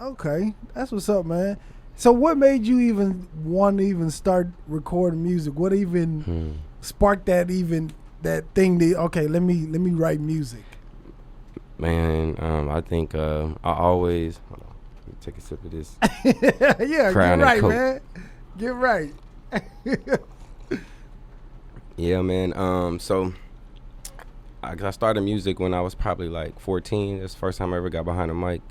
Okay, that's what's up, man. So what made you even want to even start recording music? What even sparked that thing that okay, let me write music? Man, I think I always hold on, let me take a sip of this. Yeah, Crown get right, and Coke. man. Get right. Yeah, man. So I started music when I was probably like 14. That's the first time I ever got behind a mic.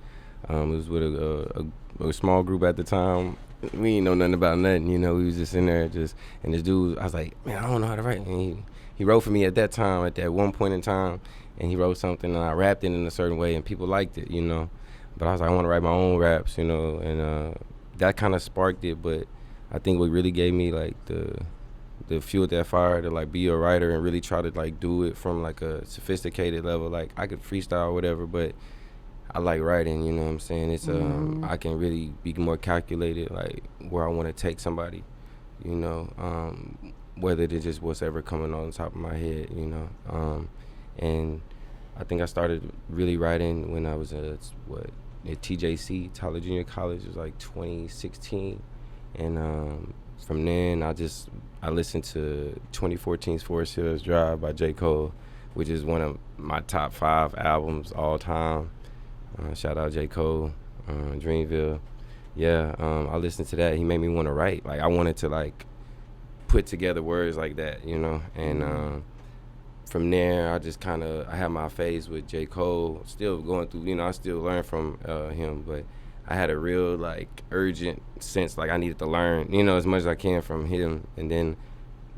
It was with a small group at the time. We ain't know nothing about nothing, you know. We was just in there, and this dude, I was like, man, I don't know how to write. And he wrote for me at that time, at that one point in time, and he wrote something, and I rapped it in a certain way, and people liked it, you know. But I was like, I want to write my own raps, you know, and that kind of sparked it. But I think what really gave me like the fuel, that fire to like be a writer and really try to like do it from like a sophisticated level. Like I could freestyle or whatever, but I like writing, you know what I'm saying? It's I can really be more calculated, like where I want to take somebody, you know, whether it's just what's ever coming on top of my head, you know. And I think I started really writing when I was at TJC, Tyler Junior College. It was like 2016, and from then I listened to 2014's Forest Hills Drive by J. Cole, which is one of my top 5 albums all time. Shout out J. Cole, Dreamville. Yeah, I listened to that. He made me want to write. Like I wanted to like put together words like that, you know. And from there, I had my phase with J. Cole. Still going through, you know, I still learn from him, but I had a real like urgent sense like I needed to learn, you know, as much as I can from him. And then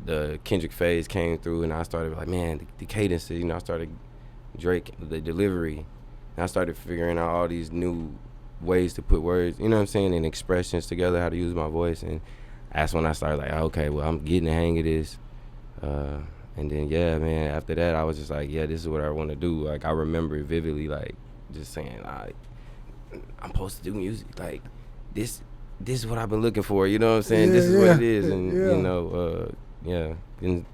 the Kendrick phase came through, and I started like, man, the cadences, you know, I started Drake, the delivery. And I started figuring out all these new ways to put words, you know what I'm saying, and expressions together, how to use my voice. And that's when I started like, okay, well, I'm getting the hang of this. And then, yeah, man, after that, I was just like, yeah, this is what I want to do. Like, I remember it vividly, like, just saying, like, I'm supposed to do music. Like, this is what I've been looking for, you know what I'm saying? This is what it is. And, you know, yeah. And,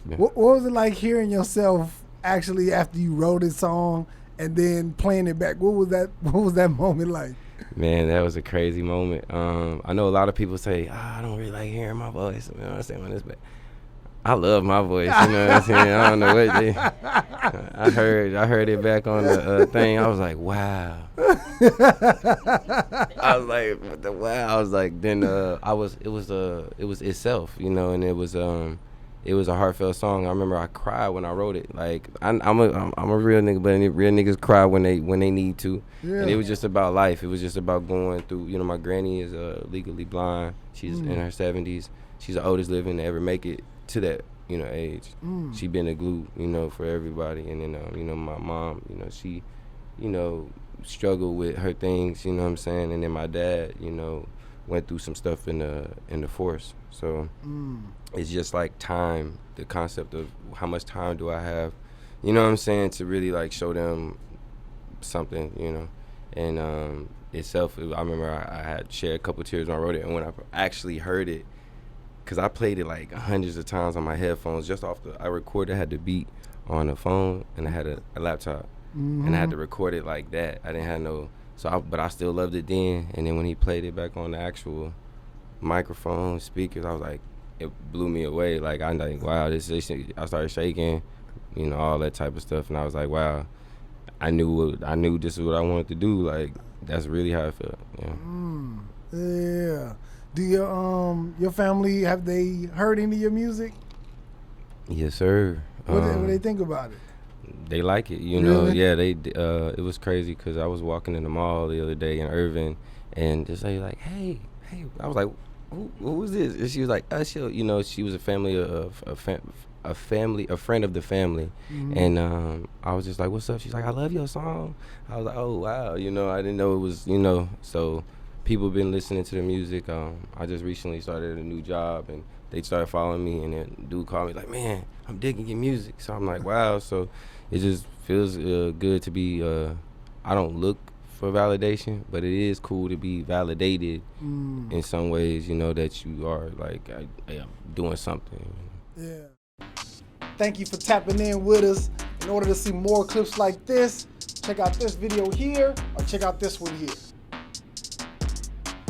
yeah. What was it like hearing yourself actually after you wrote a song and then playing it back? What was that moment like? Man, that was a crazy moment. I know a lot of people say, I don't really like hearing my voice. You know what I'm saying? But I love my voice, you know what I'm saying? I don't know what I heard it back on the thing. I was like, wow. I was like, what the wow. I was like, then it was itself, you know, and it was a heartfelt song. I remember I cried when I wrote it. Like I'm a real nigga, but real niggas cry when they need to. Yeah. And it was just about life. It was just about going through. You know, my granny is legally blind. She's in her 70s. She's the oldest living to ever make it to that, you know, age. She been a glue, you know, for everybody. And then you know, my mom, you know, she, you know, struggled with her things, you know what I'm saying. And then my dad, you know, went through some stuff in the force. So it's just like time, the concept of how much time do I have, you know what I'm saying, to really like show them something, you know. And itself, I remember I had shed a couple tears when I wrote it, and when I actually heard it, because I played it like hundreds of times on my headphones, just off I had the beat on the phone, and I had a laptop, and I had to record it like that. I didn't have no, but I still loved it then. And then when he played it back on the actual microphone, speakers, I was like, it blew me away. Like, I'm like, wow, I started shaking, you know, all that type of stuff. And I was like, wow, I knew this is what I wanted to do. Like, that's really how I felt. Yeah. Yeah. Do your family, have they heard any of your music? Yes, sir. What do they think about it? They like it, you know. Yeah, they. It was crazy because I was walking in the mall the other day in Irving, and just like, hey. I was like, who is this? And she was like, you know, she was a friend of the family, and I was just like, what's up? She's like, I love your song. I was like, oh wow, you know, I didn't know it was, you know, so. People been listening to the music. I just recently started a new job, and they started following me, and then dude called me like, man, I'm digging your music. So I'm like, wow. So it just feels good to be, I don't look for validation, but it is cool to be validated in some ways, you know, that you are like doing something. Yeah. Thank you for tapping in with us. In order to see more clips like this, check out this video here, or check out this one here.